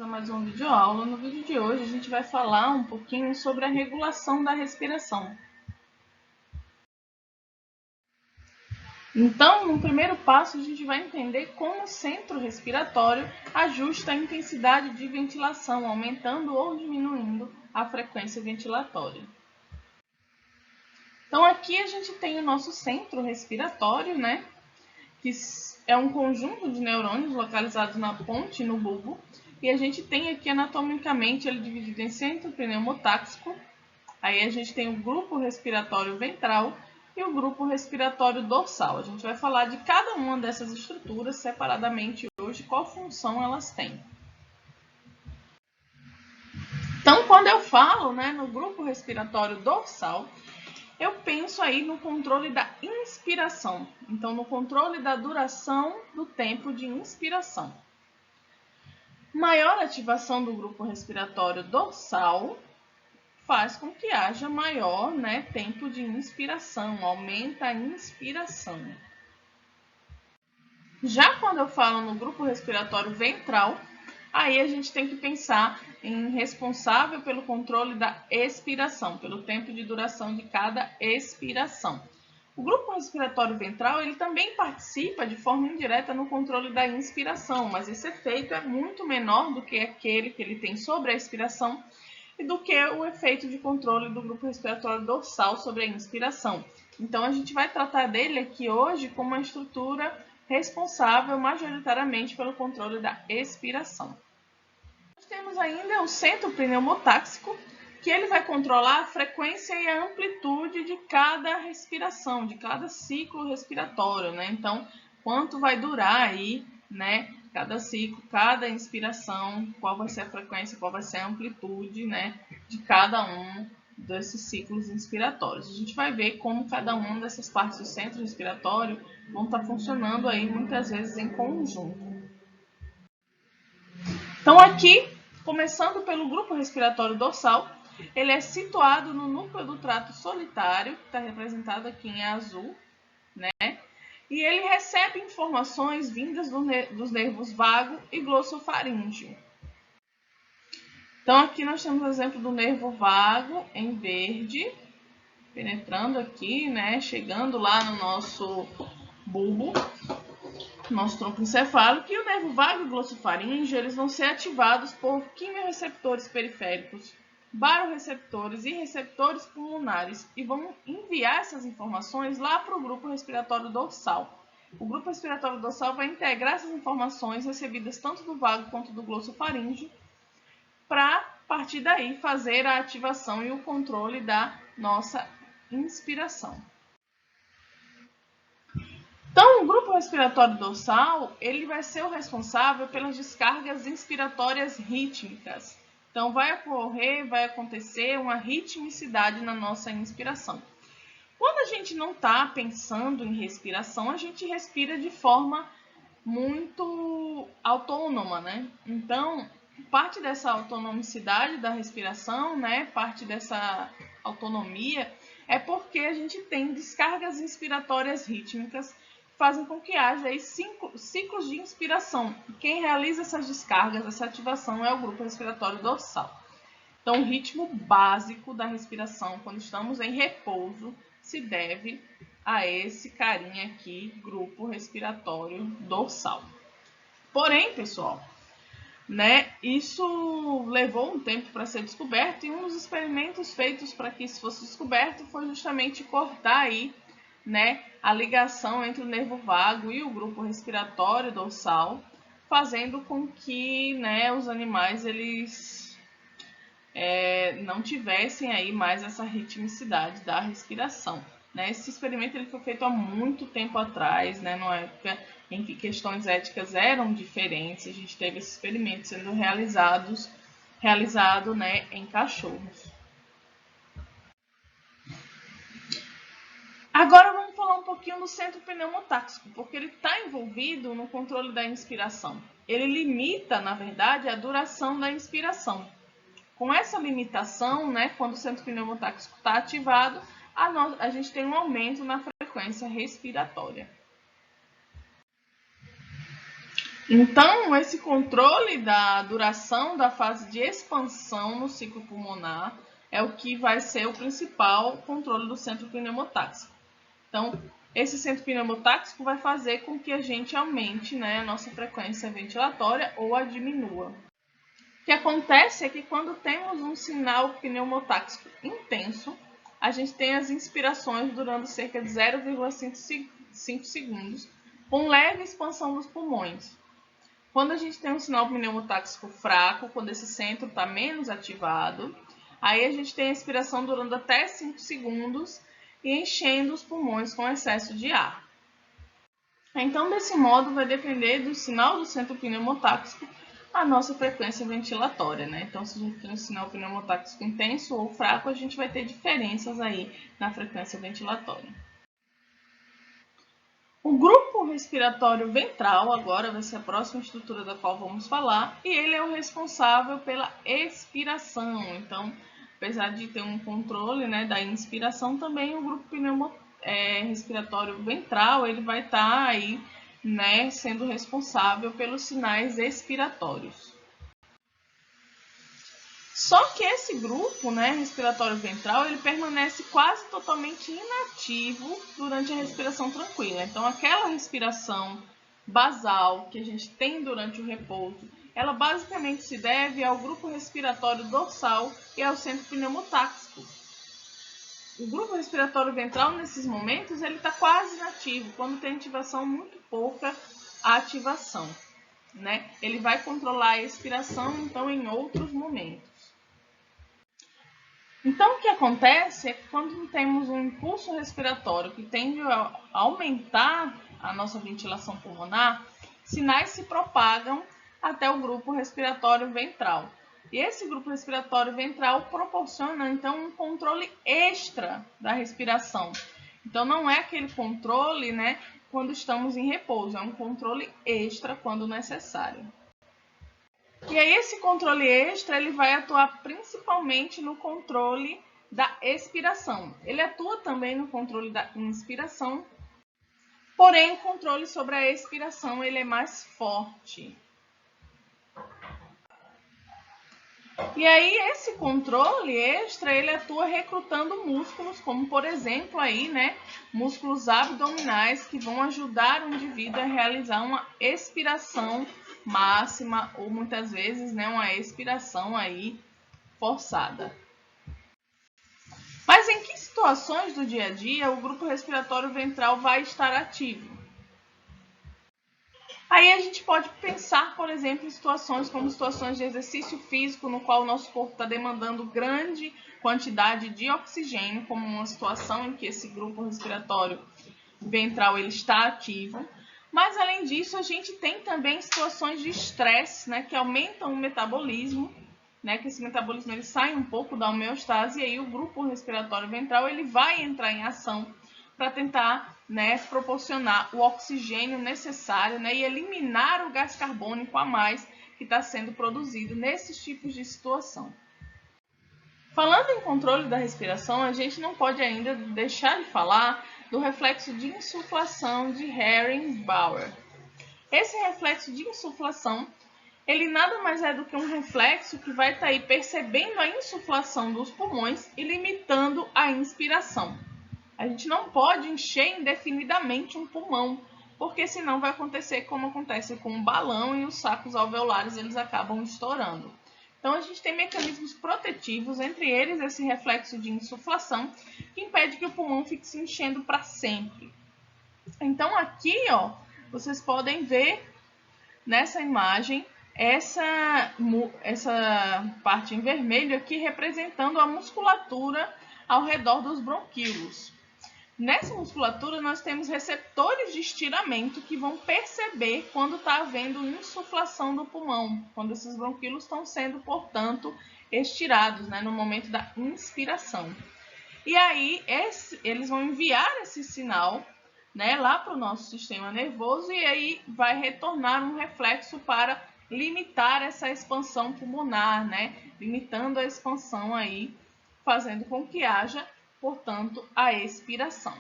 a mais uma videoaula. No vídeo de hoje a gente vai falar um pouquinho sobre a regulação da respiração. Então, no primeiro passo, a gente vai entender como o centro respiratório ajusta a intensidade de ventilação, aumentando ou diminuindo a frequência ventilatória. Então, aqui a gente tem o nosso centro respiratório, né? Que é um conjunto de neurônios localizados na ponte e no bulbo. E a gente tem aqui anatomicamente ele dividido em centro pneumotáxico. Aí a gente tem o grupo respiratório ventral e o grupo respiratório dorsal. A gente vai falar de cada uma dessas estruturas separadamente hoje, qual função elas têm. Então, quando eu falo, no grupo respiratório dorsal, eu penso aí no controle da inspiração. Então, no controle da duração do tempo de inspiração. Maior ativação do grupo respiratório dorsal faz com que haja maior tempo de inspiração, aumenta a inspiração. Já quando eu falo no grupo respiratório ventral, aí a gente tem que pensar em responsável pelo controle da expiração, pelo tempo de duração de cada expiração. O grupo respiratório ventral ele também participa de forma indireta no controle da inspiração, mas esse efeito é muito menor do que aquele que ele tem sobre a expiração e do que o efeito de controle do grupo respiratório dorsal sobre a inspiração. Então, a gente vai tratar dele aqui hoje como uma estrutura responsável majoritariamente pelo controle da expiração. Nós temos ainda o centro pneumotáxico, que ele vai controlar a frequência e a amplitude de cada respiração, de cada ciclo respiratório, Então, quanto vai durar aí, cada ciclo, cada inspiração, qual vai ser a frequência, qual vai ser a amplitude, de cada um desses ciclos inspiratórios. A gente vai ver como cada uma dessas partes do centro respiratório vão estar funcionando aí muitas vezes em conjunto. Então, aqui, começando pelo grupo respiratório dorsal, ele é situado no núcleo do trato solitário, que está representado aqui em azul, E ele recebe informações vindas dos nervos vago e glossofaríngeo. Então, aqui nós temos o exemplo do nervo vago em verde, penetrando aqui, chegando lá no nosso bulbo, nosso tronco encefálico, e o nervo vago e glossofaríngeo, eles vão ser ativados por quimiorreceptores periféricos, barorreceptores e receptores pulmonares e vão enviar essas informações lá para o grupo respiratório dorsal. O grupo respiratório dorsal vai integrar essas informações recebidas tanto do vago quanto do glossofaríngeo para, a partir daí, fazer a ativação e o controle da nossa inspiração. Então, o grupo respiratório dorsal, ele vai ser o responsável pelas descargas inspiratórias rítmicas. Então, vai acontecer uma ritmicidade na nossa inspiração. Quando a gente não está pensando em respiração, a gente respira de forma muito autônoma, Então, parte dessa autonomicidade da respiração, parte dessa autonomia, é porque a gente tem descargas inspiratórias rítmicas que fazem com que haja aí 5 ciclos de inspiração. Quem realiza essas descargas, essa ativação, é o grupo respiratório dorsal. Então, o ritmo básico da respiração, quando estamos em repouso, se deve a esse carinha aqui, grupo respiratório dorsal. Porém, pessoal, isso levou um tempo para ser descoberto e um dos experimentos feitos para que isso fosse descoberto foi justamente cortar aí, a ligação entre o nervo vago e o grupo respiratório dorsal, fazendo com que, os animais eles não tivessem aí mais essa ritmicidade da respiração. Esse experimento ele foi feito há muito tempo atrás, numa época em que questões éticas eram diferentes. A gente teve esse experimento sendo realizado em cachorros. Agora vamos falar um pouquinho do centro pneumotáxico, porque ele está envolvido no controle da inspiração. Ele limita, na verdade, a duração da inspiração. Com essa limitação, quando o centro pneumotáxico está ativado, a gente tem um aumento na frequência respiratória. Então, esse controle da duração da fase de expansão no ciclo pulmonar é o que vai ser o principal controle do centro pneumotáxico. Então, esse centro pneumotáxico vai fazer com que a gente aumente, né, a nossa frequência ventilatória ou a diminua. O que acontece é que quando temos um sinal pneumotáxico intenso, a gente tem as inspirações durando cerca de 0,5 segundos, com leve expansão dos pulmões. Quando a gente tem um sinal pneumotáxico fraco, quando esse centro está menos ativado, aí a gente tem a expiração durando até 5 segundos e enchendo os pulmões com excesso de ar. Então, desse modo, vai depender do sinal do centro pneumotáxico a nossa frequência ventilatória, né? Então, se a gente tem um sinal pneumotáxico intenso ou fraco, a gente vai ter diferenças aí na frequência ventilatória. O grupo respiratório ventral agora vai ser a próxima estrutura da qual vamos falar, e ele é o responsável pela expiração. Então, apesar de ter um controle, né, da inspiração, também o grupo respiratório ventral ele vai estar aí, né, sendo responsável pelos sinais expiratórios. Só que esse grupo, né, respiratório ventral, ele permanece quase totalmente inativo durante a respiração tranquila. Então, aquela respiração basal que a gente tem durante o repouso, ela basicamente se deve ao grupo respiratório dorsal e ao centro pneumotáxico. O grupo respiratório ventral, nesses momentos, ele está quase inativo, quando tem ativação muito pouca ativação, né? Ele vai controlar a expiração, então, em outros momentos. Então, o que acontece é que quando temos um impulso respiratório que tende a aumentar a nossa ventilação pulmonar, sinais se propagam até o grupo respiratório ventral. E esse grupo respiratório ventral proporciona, então, um controle extra da respiração. Então, não é aquele controle, né, quando estamos em repouso, é um controle extra quando necessário. E aí esse controle extra ele vai atuar principalmente no controle da expiração. Ele atua também no controle da inspiração, porém o controle sobre a expiração ele é mais forte. E aí esse controle extra ele atua recrutando músculos, como por exemplo aí, né, músculos abdominais que vão ajudar o indivíduo a realizar uma expiração máxima ou muitas vezes, né, uma expiração aí forçada. Mas em que situações do dia a dia o grupo respiratório ventral vai estar ativo? Aí a gente pode pensar, por exemplo, em situações como situações de exercício físico, no qual o nosso corpo está demandando grande quantidade de oxigênio, como uma situação em que esse grupo respiratório ventral ele está ativo. Mas, além disso, a gente tem também situações de estresse, né, que aumentam o metabolismo, né, que esse metabolismo ele sai um pouco da homeostase, e aí o grupo respiratório ventral ele vai entrar em ação para tentar, né, proporcionar o oxigênio necessário, né, e eliminar o gás carbônico a mais que está sendo produzido nesses tipos de situação. Falando em controle da respiração, a gente não pode ainda deixar de falar do reflexo de insuflação de Hering-Bauer. Esse reflexo de insuflação, ele nada mais é do que um reflexo que vai estar aí percebendo a insuflação dos pulmões e limitando a inspiração. A gente não pode encher indefinidamente um pulmão, porque senão vai acontecer como acontece com um balão e os sacos alveolares eles acabam estourando. Então a gente tem mecanismos protetivos, entre eles esse reflexo de insuflação, que impede que o pulmão fique se enchendo para sempre. Então aqui, ó, vocês podem ver nessa imagem essa parte em vermelho aqui representando a musculatura ao redor dos bronquíolos. Nessa musculatura, nós temos receptores de estiramento que vão perceber quando está havendo insuflação do pulmão, quando esses bronquíolos estão sendo, portanto, estirados, né, no momento da inspiração. E aí, eles vão enviar esse sinal, né, lá para o nosso sistema nervoso e aí vai retornar um reflexo para limitar essa expansão pulmonar, né, limitando a expansão aí, fazendo com que haja, portanto, a expiração.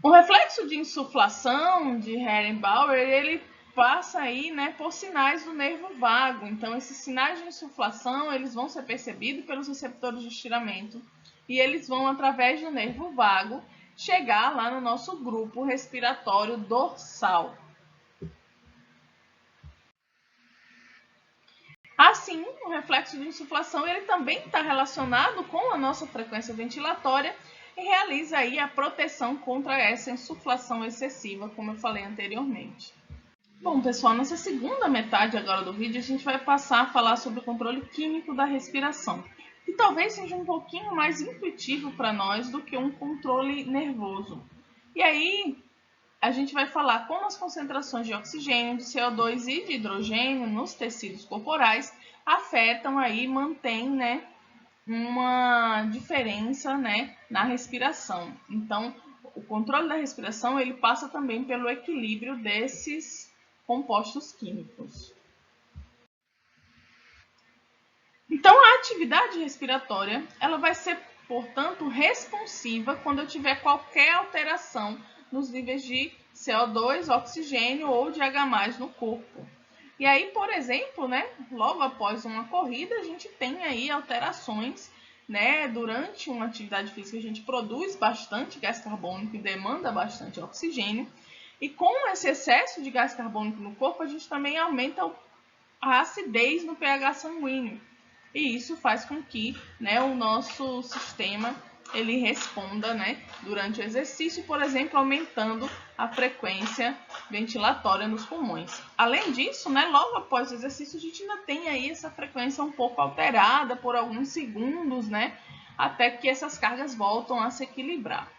O reflexo de insuflação de Ehrenbauer, ele passa aí, né, por sinais do nervo vago. Então, esses sinais de insuflação, eles vão ser percebidos pelos receptores de estiramento e eles vão, através do nervo vago, chegar lá no nosso grupo respiratório dorsal. Assim, o reflexo de insuflação ele também está relacionado com a nossa frequência ventilatória e realiza aí a proteção contra essa insuflação excessiva, como eu falei anteriormente. Bom, pessoal, nessa segunda metade agora do vídeo, a gente vai passar a falar sobre o controle químico da respiração, que talvez seja um pouquinho mais intuitivo para nós do que um controle nervoso. E aí, a gente vai falar como as concentrações de oxigênio, de CO2 e de hidrogênio nos tecidos corporais afetam aí, mantém, né, uma diferença, né, na respiração. Então, o controle da respiração ele passa também pelo equilíbrio desses compostos químicos. Então, a atividade respiratória ela vai ser, portanto, responsiva quando eu tiver qualquer alteração nos níveis de CO2, oxigênio ou de H+ no corpo. E aí, por exemplo, né, logo após uma corrida, a gente tem aí alterações, né, durante uma atividade física a gente produz bastante gás carbônico e demanda bastante oxigênio. E com esse excesso de gás carbônico no corpo, a gente também aumenta a acidez no pH sanguíneo. E isso faz com que, né, o nosso sistema ele responda, né, durante o exercício, por exemplo, aumentando a frequência ventilatória nos pulmões. Além disso, né, logo após o exercício, a gente ainda tem aí essa frequência um pouco alterada por alguns segundos, né, até que essas cargas voltam a se equilibrar.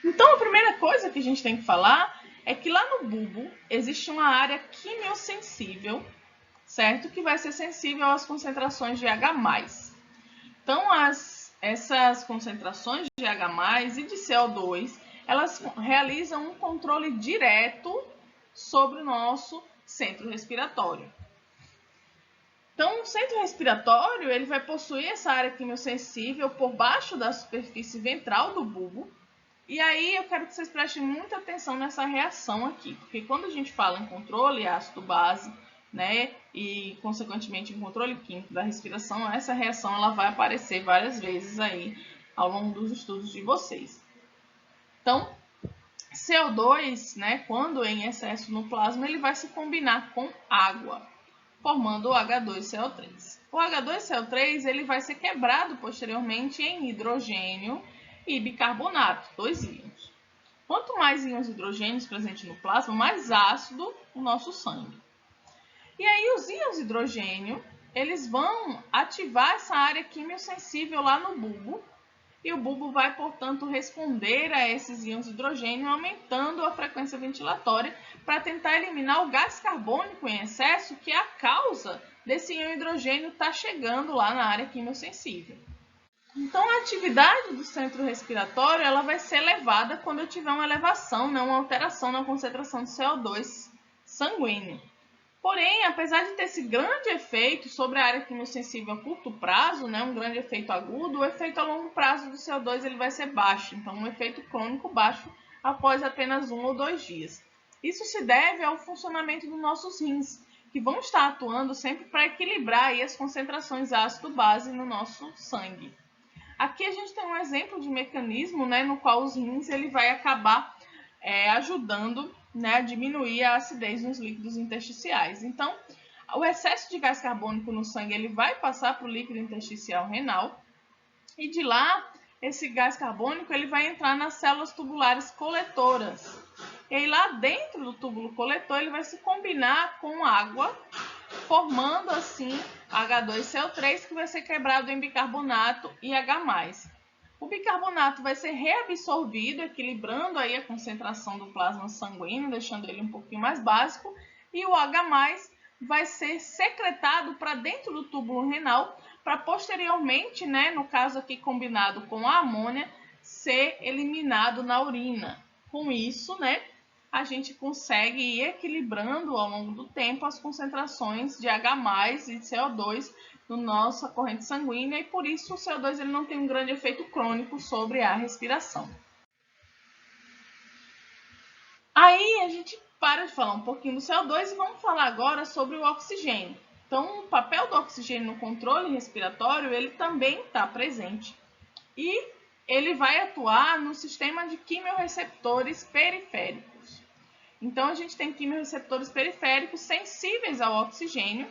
Então, a primeira coisa que a gente tem que falar é que lá no bulbo existe uma área quimiosensível, certo? Que vai ser sensível às concentrações de H+. Então, essas concentrações de H+ e de CO2, elas realizam um controle direto sobre o nosso centro respiratório. Então, o centro respiratório ele vai possuir essa área quimiosensível por baixo da superfície ventral do bulbo. E aí eu quero que vocês prestem muita atenção nessa reação aqui, porque quando a gente fala em controle ácido-base, né, e consequentemente em controle químico da respiração, essa reação ela vai aparecer várias vezes aí ao longo dos estudos de vocês. Então, CO2, né, quando em excesso no plasma, ele vai se combinar com água, formando o H2CO3. O H2CO3 ele vai ser quebrado posteriormente em hidrogênio e bicarbonato, 2 íons. Quanto mais íons hidrogênios presentes no plasma, mais ácido o nosso sangue. E aí os íons hidrogênio, eles vão ativar essa área quimiosensível lá no bulbo, e o bulbo vai, portanto, responder a esses íons hidrogênio, aumentando a frequência ventilatória para tentar eliminar o gás carbônico em excesso, que é a causa desse íon hidrogênio estar chegando lá na área quimiosensível. Então, a atividade do centro respiratório ela vai ser elevada quando eu tiver uma elevação, né, uma alteração na concentração de CO2 sanguíneo. Porém, apesar de ter esse grande efeito sobre a área quimiosensível a curto prazo, né, um grande efeito agudo, o efeito a longo prazo do CO2 ele vai ser baixo, então um efeito crônico baixo após apenas 1 ou 2 dias. Isso se deve ao funcionamento dos nossos rins, que vão estar atuando sempre para equilibrar aí as concentrações ácido-base no nosso sangue. Aqui a gente tem um exemplo de mecanismo, né, no qual os rins ele vai acabar ajudando, né, a diminuir a acidez nos líquidos intersticiais. Então, o excesso de gás carbônico no sangue ele vai passar para o líquido intersticial renal e de lá esse gás carbônico ele vai entrar nas células tubulares coletoras. E aí lá dentro do túbulo coletor ele vai se combinar com água, formando assim H2CO3 que vai ser quebrado em bicarbonato e H+. O bicarbonato vai ser reabsorvido, equilibrando aí a concentração do plasma sanguíneo, deixando ele um pouquinho mais básico, e o H+ vai ser secretado para dentro do túbulo renal, para posteriormente, né, no caso aqui combinado com a amônia, ser eliminado na urina. Com isso, né, a gente consegue ir equilibrando ao longo do tempo as concentrações de H+ e de CO2 na nossa corrente sanguínea e por isso o CO2 ele não tem um grande efeito crônico sobre a respiração. Aí a gente para de falar um pouquinho do CO2 e vamos falar agora sobre o oxigênio. Então, o papel do oxigênio no controle respiratório, ele também está presente. E ele vai atuar no sistema de quimiorreceptores periféricos. Então, a gente tem quimiorreceptores periféricos sensíveis ao oxigênio.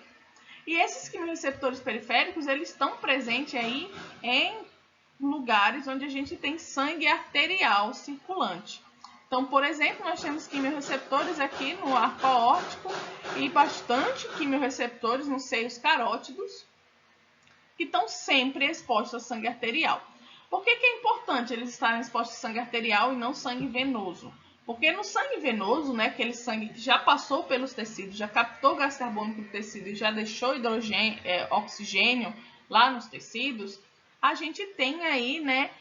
E esses quimiorreceptores periféricos, eles estão presentes aí em lugares onde a gente tem sangue arterial circulante. Então, por exemplo, nós temos quimiorreceptores aqui no arco aórtico e bastante quimiorreceptores nos seios carótidos, que estão sempre expostos a sangue arterial. Por que é importante eles estarem expostos a sangue arterial e não sangue venoso? Porque no sangue venoso, né, aquele sangue que já passou pelos tecidos, já captou gás carbônico do tecido e já deixou oxigênio lá nos tecidos, a gente tem aí, né,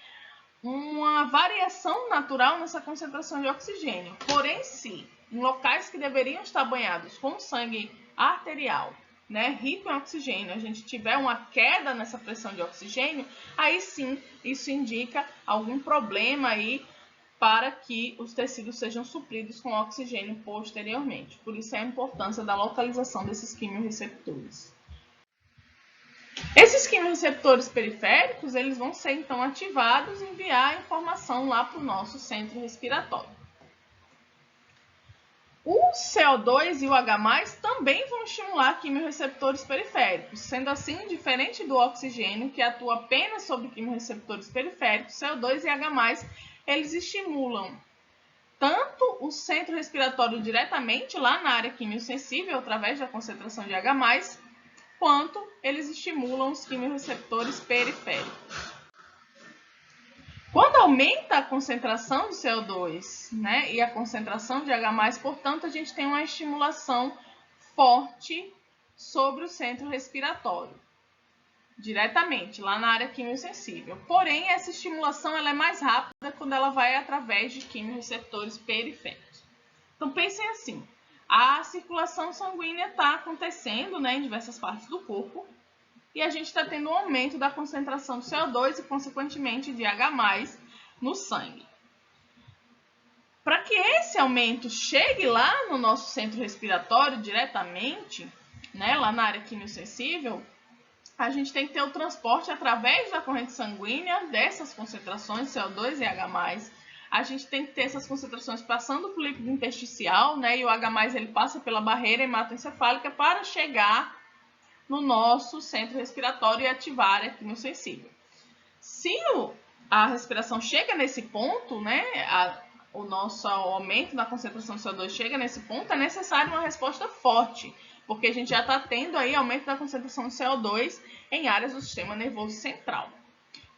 uma variação natural nessa concentração de oxigênio. Porém, se em locais que deveriam estar banhados com sangue arterial, né, rico em oxigênio, a gente tiver uma queda nessa pressão de oxigênio, aí sim isso indica algum problema aí para que os tecidos sejam supridos com oxigênio posteriormente. Por isso é a importância da localização desses quimiorreceptores. Esses quimiorreceptores periféricos, eles vão ser então ativados e enviar a informação lá para o nosso centro respiratório. O CO2 e o H+, também vão estimular quimiorreceptores periféricos. Sendo assim, diferente do oxigênio, que atua apenas sobre quimiorreceptores periféricos, CO2 e H+, eles estimulam tanto o centro respiratório diretamente lá na área quimiosensível, através da concentração de H+, quanto eles estimulam os quimiorreceptores periféricos. Quando aumenta a concentração de CO2, né, e a concentração de H+, portanto, a gente tem uma estimulação forte sobre o centro respiratório, diretamente, lá na área quimiosensível. Porém, essa estimulação ela é mais rápida quando ela vai através de quimiorreceptores periféricos. Então, pensem assim, a circulação sanguínea está acontecendo, né, em diversas partes do corpo, e a gente está tendo um aumento da concentração de CO2 e, consequentemente, de H+, no sangue. Para que esse aumento chegue lá no nosso centro respiratório diretamente, né, lá na área quimiosensível, a gente tem que ter o transporte através da corrente sanguínea dessas concentrações de CO2 e H+. A gente tem que ter essas concentrações passando para o líquido intersticial, né, e o H+, ele passa pela barreira hematoencefálica para chegar no nosso centro respiratório e ativar a área quimiosensível. Se a respiração chega nesse ponto, né, o nosso aumento da concentração de CO2 chega nesse ponto, é necessário uma resposta forte, porque a gente já está tendo aí aumento da concentração de CO2 em áreas do sistema nervoso central.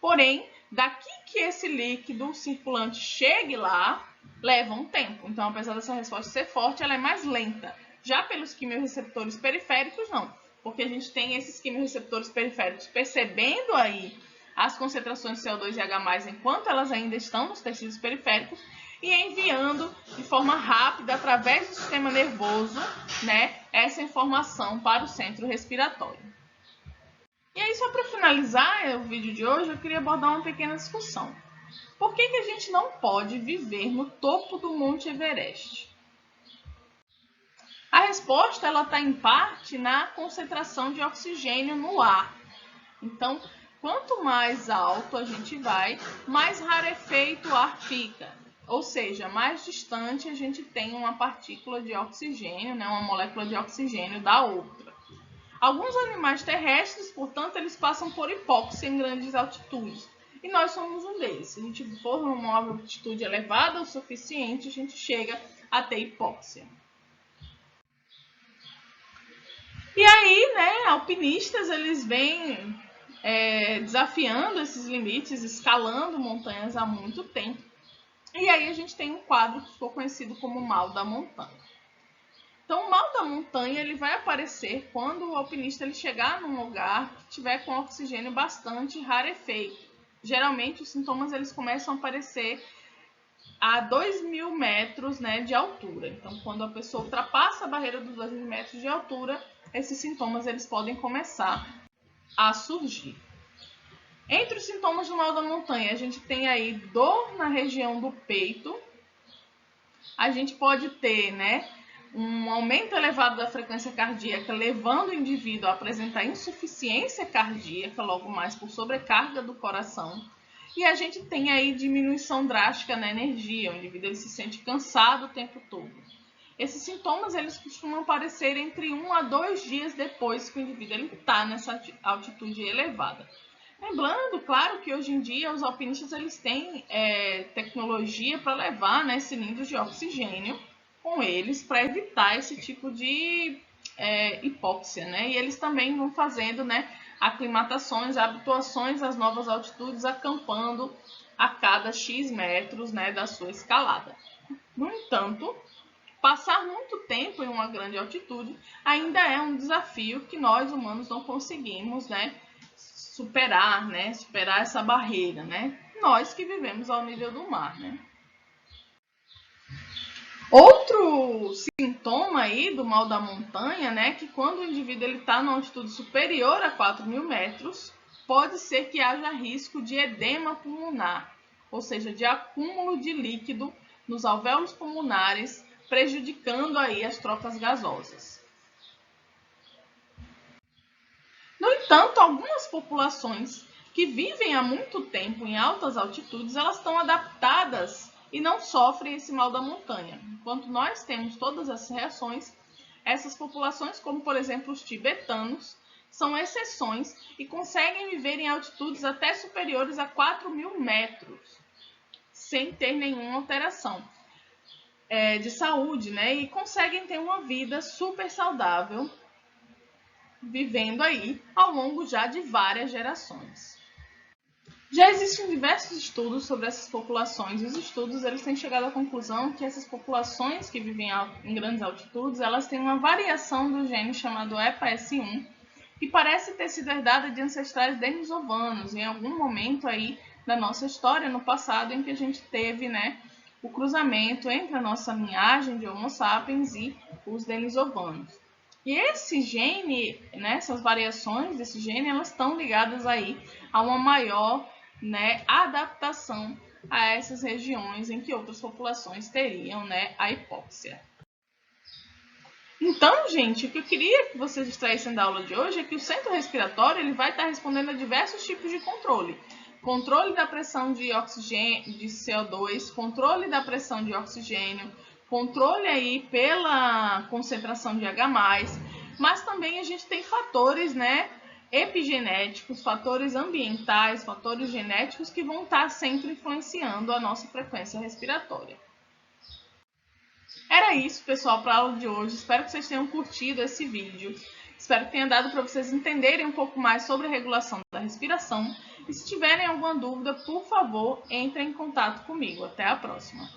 Porém, daqui que esse líquido circulante chegue lá, leva um tempo. Então, apesar dessa resposta ser forte, ela é mais lenta. Já pelos quimiorreceptores periféricos, não. Porque a gente tem esses quimiorreceptores periféricos percebendo aí as concentrações de CO2 e H+, enquanto elas ainda estão nos tecidos periféricos, e enviando de forma rápida, através do sistema nervoso, né, essa informação para o centro respiratório. E aí, só para finalizar o vídeo de hoje, eu queria abordar uma pequena discussão. Por que a gente não pode viver no topo do Monte Everest? A resposta está em parte na concentração de oxigênio no ar. Então, quanto mais alto a gente vai, mais rarefeito o ar fica. Ou seja, mais distante a gente tem uma partícula de oxigênio, né, uma molécula de oxigênio da outra. Alguns animais terrestres, portanto, eles passam por hipóxia em grandes altitudes. E nós somos um deles. Se a gente for numa altitude elevada o suficiente, a gente chega a ter hipóxia. E aí, né, alpinistas, eles vêm desafiando esses limites, escalando montanhas há muito tempo. E aí a gente tem um quadro que ficou conhecido como mal da montanha. Então, o mal da montanha ele vai aparecer quando o alpinista ele chegar num lugar que tiver com oxigênio bastante rarefeito. Geralmente, os sintomas eles começam a aparecer a 2.000 metros, né, de altura. Então, quando a pessoa ultrapassa a barreira dos 2.000 metros de altura, esses sintomas eles podem começar a surgir. Entre os sintomas do mal da montanha, a gente tem aí dor na região do peito, a gente pode ter, né, um aumento elevado da frequência cardíaca, levando o indivíduo a apresentar insuficiência cardíaca, logo mais por sobrecarga do coração. E a gente tem aí diminuição drástica na energia, o indivíduo ele se sente cansado o tempo todo. Esses sintomas eles costumam aparecer entre 1 a 2 dias depois que o indivíduo está nessa altitude elevada. Lembrando, claro, que hoje em dia os alpinistas eles têm tecnologia para levar, né, cilindros de oxigênio com eles para evitar esse tipo de hipóxia, né? E eles também vão fazendo, né, aclimatações, habituações às novas altitudes, acampando a cada X metros, né, da sua escalada. No entanto, passar muito tempo em uma grande altitude ainda é um desafio que nós humanos não conseguimos, né, superar essa barreira, né? Nós que vivemos ao nível do mar, né? Outro sintoma aí do mal da montanha, né, que quando o indivíduo está numa altitude superior a 4.000 metros, pode ser que haja risco de edema pulmonar, ou seja, de acúmulo de líquido nos alvéolos pulmonares, prejudicando aí as trocas gasosas. No entanto, algumas populações que vivem há muito tempo em altas altitudes, elas estão adaptadas e não sofrem esse mal da montanha. Enquanto nós temos todas essas reações, essas populações, como por exemplo os tibetanos, são exceções e conseguem viver em altitudes até superiores a 4.000 metros, sem ter nenhuma alteração de saúde, né? E conseguem ter uma vida super saudável, vivendo aí ao longo já de várias gerações. Já existem diversos estudos sobre essas populações. Os estudos eles têm chegado à conclusão que essas populações que vivem em grandes altitudes, elas têm uma variação do gene chamado EPAS1, que parece ter sido herdada de ancestrais denisovanos, em algum momento aí da nossa história, no passado, em que a gente teve, né, o cruzamento entre a nossa linhagem de Homo sapiens e os denisovanos. E esse gene, né, essas variações desse gene, elas estão ligadas aí a uma maior, né, adaptação a essas regiões em que outras populações teriam, né, a hipóxia. Então, gente, o que eu queria que vocês extraíssem da aula de hoje é que o centro respiratório ele vai estar respondendo a diversos tipos de controle. Controle da pressão de oxigênio, de CO2, controle da pressão de oxigênio, controle aí pela concentração de H+, mas também a gente tem fatores, né, epigenéticos, fatores ambientais, fatores genéticos que vão estar sempre influenciando a nossa frequência respiratória. Era isso, pessoal, para a aula de hoje. Espero que vocês tenham curtido esse vídeo. Espero que tenha dado para vocês entenderem um pouco mais sobre a regulação da respiração. E se tiverem alguma dúvida, por favor, entrem em contato comigo. Até a próxima!